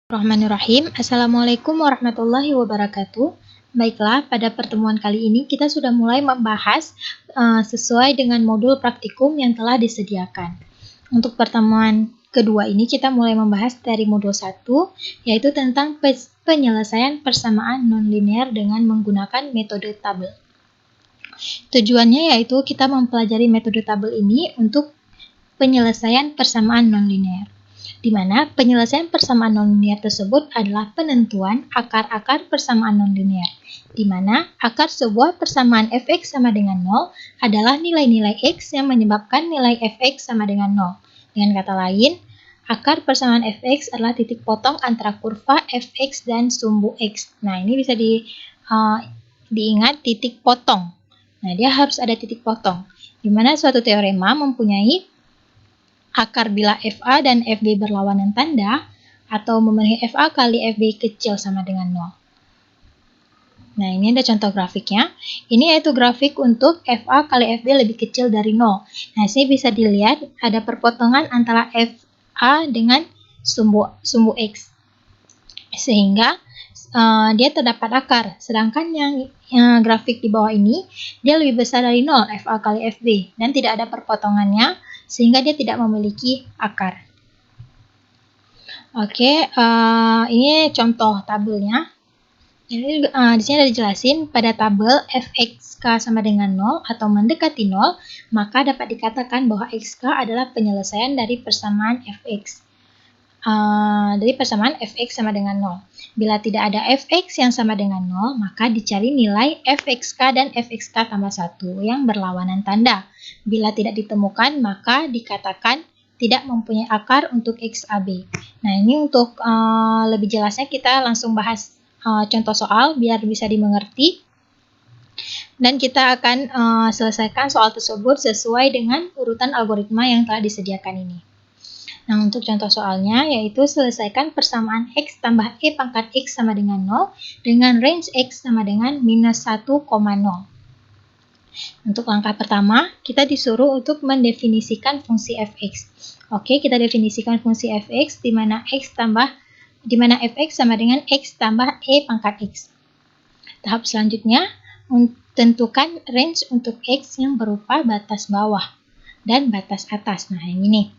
Bismillahirrahmanirrahim. Assalamualaikum warahmatullahi wabarakatuh. Baiklah, pada pertemuan kali ini kita sudah mulai membahas sesuai dengan modul praktikum yang telah disediakan. Untuk pertemuan kedua ini kita mulai membahas dari modul 1, yaitu tentang penyelesaian persamaan nonlinear dengan menggunakan metode tabel. Tujuannya yaitu kita mempelajari metode tabel ini untuk penyelesaian persamaan nonlinear, di mana penyelesaian persamaan nonlinear tersebut adalah penentuan akar-akar persamaan nonlinear, di mana akar sebuah persamaan fx sama dengan 0 adalah nilai-nilai x yang menyebabkan nilai fx sama dengan 0. Dengan kata lain, akar persamaan fx adalah titik potong antara kurva fx dan sumbu x. Nah, ini bisa diingat titik potong. Nah, dia harus ada titik potong, di mana suatu teorema mempunyai akar bila FA dan FB berlawanan tanda atau memenuhi FA kali FB kecil sama dengan 0. Nah, ini ada contoh grafiknya. Ini yaitu grafik untuk FA kali FB lebih kecil dari 0. Nah, sini bisa dilihat ada perpotongan antara FA dengan sumbu X. Sehingga dia terdapat akar. Sedangkan yang grafik di bawah ini, dia lebih besar dari 0, FA kali FB. Dan tidak ada perpotongannya, sehingga dia tidak memiliki akar. Oke, ini contoh tabelnya. Jadi, di sini ada dijelasin pada tabel fxk sama dengan 0 atau mendekati 0, maka dapat dikatakan bahwa xk adalah penyelesaian dari persamaan fx. Dari persamaan fx sama dengan 0. Bila tidak ada fx yang sama dengan 0, maka dicari nilai fxk dan fxk tambah 1 yang berlawanan tanda. Bila tidak ditemukan, maka dikatakan tidak mempunyai akar untuk XAB. Nah, ini untuk lebih jelasnya kita langsung bahas contoh soal biar bisa dimengerti. Dan kita akan selesaikan soal tersebut sesuai dengan urutan algoritma yang telah disediakan ini. Nah, untuk contoh soalnya yaitu selesaikan persamaan x tambah e pangkat x sama dengan 0 dengan range x sama dengan minus 1,0. Untuk langkah pertama, kita disuruh untuk mendefinisikan fungsi fx. Oke, kita definisikan fungsi fx di mana fx sama dengan x tambah e pangkat x. Tahap selanjutnya, tentukan range untuk x yang berupa batas bawah dan batas atas. Nah, yang ini.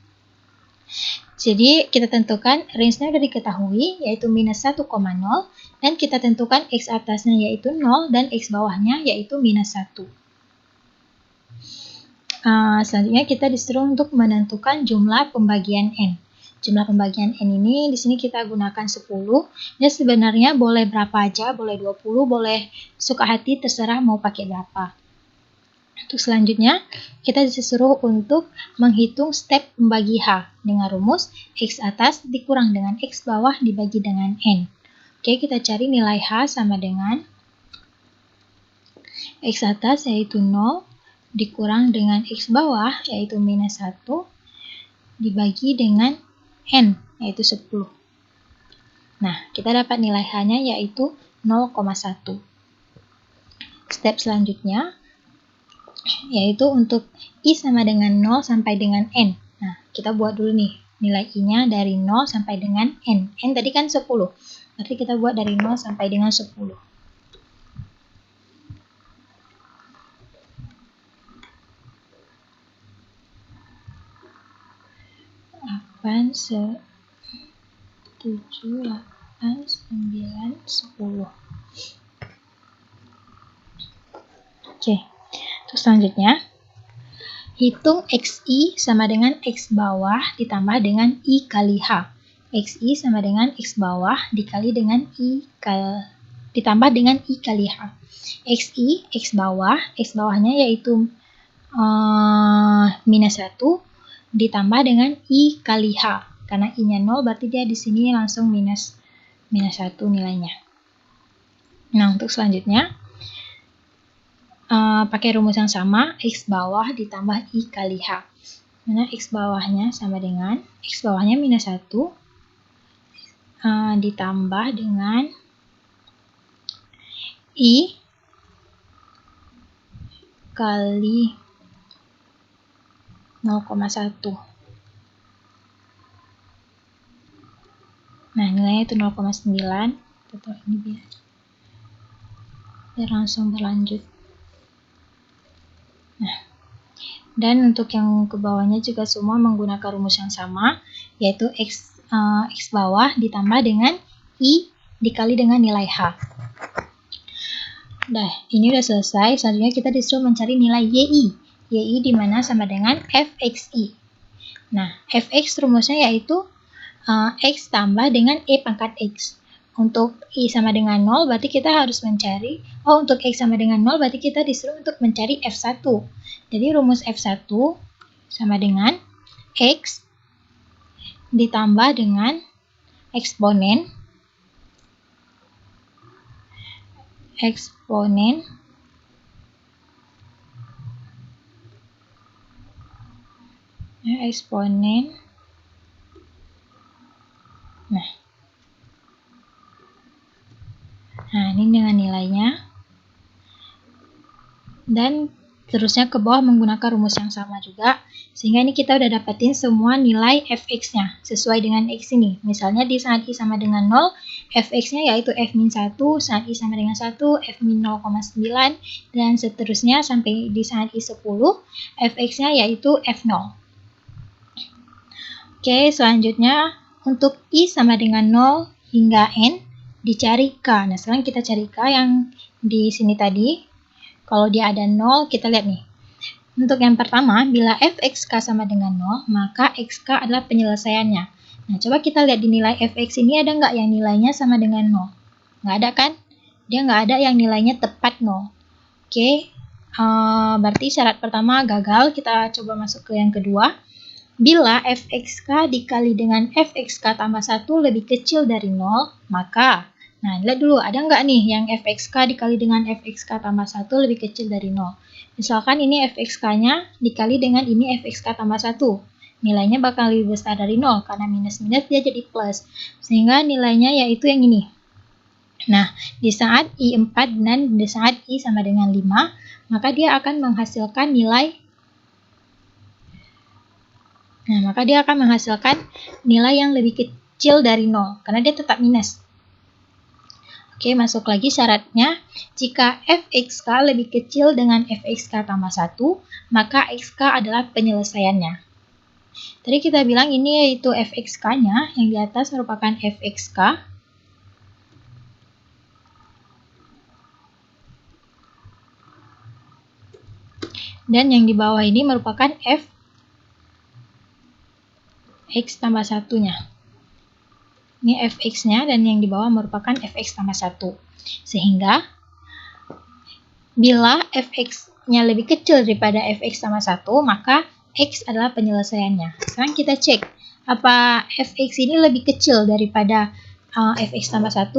Jadi, kita tentukan range-nya sudah diketahui, yaitu minus 1,0, dan kita tentukan x atasnya yaitu 0, dan x bawahnya yaitu minus 1. Selanjutnya, kita disuruh untuk menentukan jumlah pembagian n. Jumlah pembagian n ini, di sini kita gunakan 10, dan sebenarnya boleh berapa aja, boleh 20, boleh suka hati, terserah mau pakai berapa. Untuk selanjutnya, kita disuruh untuk menghitung step membagi H dengan rumus X atas dikurang dengan X bawah dibagi dengan N. Oke, kita cari nilai H sama dengan X atas yaitu 0 dikurang dengan X bawah yaitu minus 1 dibagi dengan N yaitu 10. Nah, kita dapat nilai H-nya yaitu 0,1. Step selanjutnya yaitu untuk I sama dengan 0 sampai dengan N. Nah, kita buat dulu nih, nilai I-nya dari 0 sampai dengan N. N tadi kan 10, berarti kita buat dari 0 sampai dengan 10. 8, 7, 8, 9, 10. Oke. Terus selanjutnya, hitung XI sama dengan X bawah ditambah dengan I kali H. XI sama dengan X bawah dikali dengan ditambah dengan I kali H. XI, X bawahnya yaitu minus 1 ditambah dengan I kali H. Karena I-nya 0 berarti dia di sini langsung minus 1 nilainya. Nah, untuk selanjutnya, pakai rumus yang sama, X bawah ditambah I kali H. Mana X bawahnya sama dengan, X bawahnya minus 1, ditambah dengan I kali 0,1. Nah, nilainya itu 0,9. Kita ini biar langsung berlanjut. Nah, dan untuk yang ke bawahnya juga semua menggunakan rumus yang sama, yaitu X bawah ditambah dengan I dikali dengan nilai H. Nah, ini udah selesai. Selanjutnya kita disuruh mencari nilai YI. YI dimana sama dengan Fxi. Nah, Fx rumusnya yaitu X tambah dengan E pangkat X. Untuk I sama dengan 0, berarti kita harus mencari, untuk X sama dengan 0, berarti kita disuruh untuk mencari F1. Jadi rumus F1 sama dengan X ditambah dengan eksponen nah ini dengan nilainya, dan terusnya ke bawah menggunakan rumus yang sama juga, sehingga ini kita udah dapetin semua nilai fx-nya sesuai dengan x ini. Misalnya di saat i sama dengan 0, fx-nya yaitu f-1, saat i sama dengan 1, f-0,9, dan seterusnya sampai di saat i 10, fx-nya yaitu f0. Oke, selanjutnya untuk i sama dengan 0 hingga n dicari k. Nah, sekarang kita cari k yang di sini tadi. Kalau dia ada 0, kita lihat nih. Untuk yang pertama, bila fxk sama dengan 0, maka xk adalah penyelesaiannya. Nah, coba kita lihat di nilai fx ini ada nggak yang nilainya sama dengan 0? Nggak ada kan? Dia nggak ada yang nilainya tepat 0. Oke, berarti syarat pertama gagal. Kita coba masuk ke yang kedua. Bila fxk dikali dengan fxk tambah 1 lebih kecil dari 0, maka, nah lihat dulu, ada nggak nih yang fxk dikali dengan fxk tambah 1 lebih kecil dari 0. Misalkan ini fxk-nya dikali dengan ini fxk tambah 1. Nilainya bakal lebih besar dari 0, karena minus-minus dia jadi plus. Sehingga nilainya yaitu yang ini. Nah, di saat i4 dan di saat i sama dengan 5, maka dia akan menghasilkan nilai yang lebih kecil dari 0, karena dia tetap minus. Oke, masuk lagi syaratnya. Jika fxk lebih kecil dengan fxk tambah 1, maka xk adalah penyelesaiannya. Tadi kita bilang ini yaitu fxk-nya, yang di atas merupakan fxk. Dan yang di bawah ini merupakan x tambah 1-nya. Ini fx-nya dan yang di bawah merupakan fx tambah 1. Sehingga bila fx-nya lebih kecil daripada fx tambah 1, maka x adalah penyelesaiannya. Sekarang kita cek apa fx ini lebih kecil daripada fx tambah 1,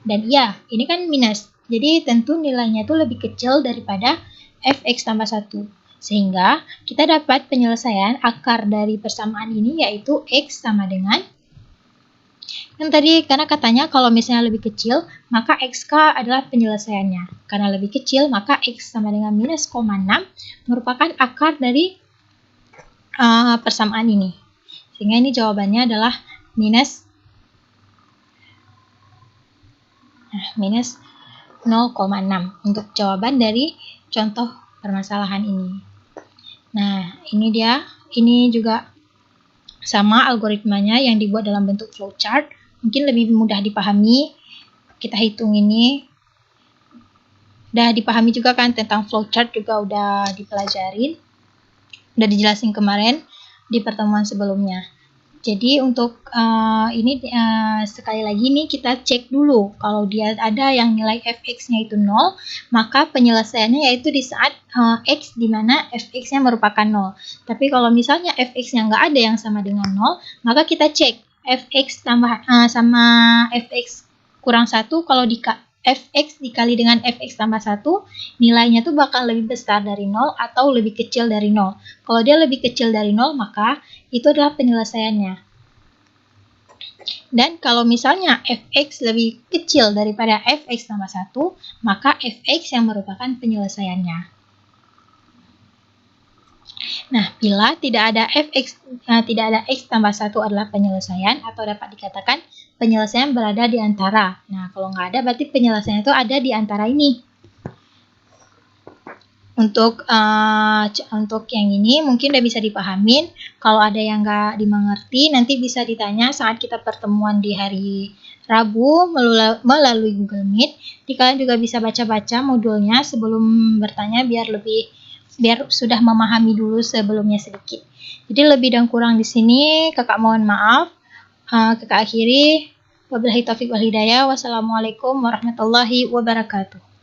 dan iya, ini kan minus. Jadi tentu nilainya itu lebih kecil daripada fx tambah 1. Sehingga kita dapat penyelesaian akar dari persamaan ini yaitu x sama dengan, kan tadi karena katanya kalau misalnya lebih kecil maka xk adalah penyelesaiannya. Karena lebih kecil maka x sama dengan minus 0,6 merupakan akar dari persamaan ini. Sehingga ini jawabannya adalah minus 0,6 untuk jawaban dari contoh permasalahan ini. Nah, ini dia. Ini juga sama algoritmanya yang dibuat dalam bentuk flowchart. Mungkin lebih mudah dipahami. Kita hitung ini. Udah dipahami juga kan tentang flowchart, juga udah dipelajarin. Udah dijelasin kemarin di pertemuan sebelumnya. Jadi untuk ini sekali lagi nih kita cek dulu. Kalau dia ada yang nilai fx-nya itu 0, maka penyelesaiannya yaitu di saat x di mana fx-nya merupakan 0. Tapi kalau misalnya fx-nya nggak ada yang sama dengan 0, maka kita cek fx tambah sama fx kurang 1. Kalau fx dikali dengan fx tambah 1, nilainya tuh bakal lebih besar dari 0 atau lebih kecil dari 0. Kalau dia lebih kecil dari 0, maka itu adalah penyelesaiannya. Dan kalau misalnya fx lebih kecil daripada fx tambah 1, maka fx yang merupakan penyelesaiannya. Nah, bila tidak ada X tambah 1 adalah penyelesaian, atau dapat dikatakan penyelesaian berada di antara. Nah, kalau nggak ada berarti penyelesaian itu ada di antara ini. Untuk yang ini mungkin udah bisa dipahamin. Kalau ada yang nggak dimengerti, nanti bisa ditanya saat kita pertemuan di hari Rabu melalui Google Meet. Kalian juga bisa baca-baca modulnya sebelum bertanya biar sudah memahami dulu sebelumnya sedikit. Jadi lebih dan kurang di sini kakak mohon maaf. Kakak akhiri. Wabillahi taufiq wal hidayah. Wassalamualaikum warahmatullahi wabarakatuh.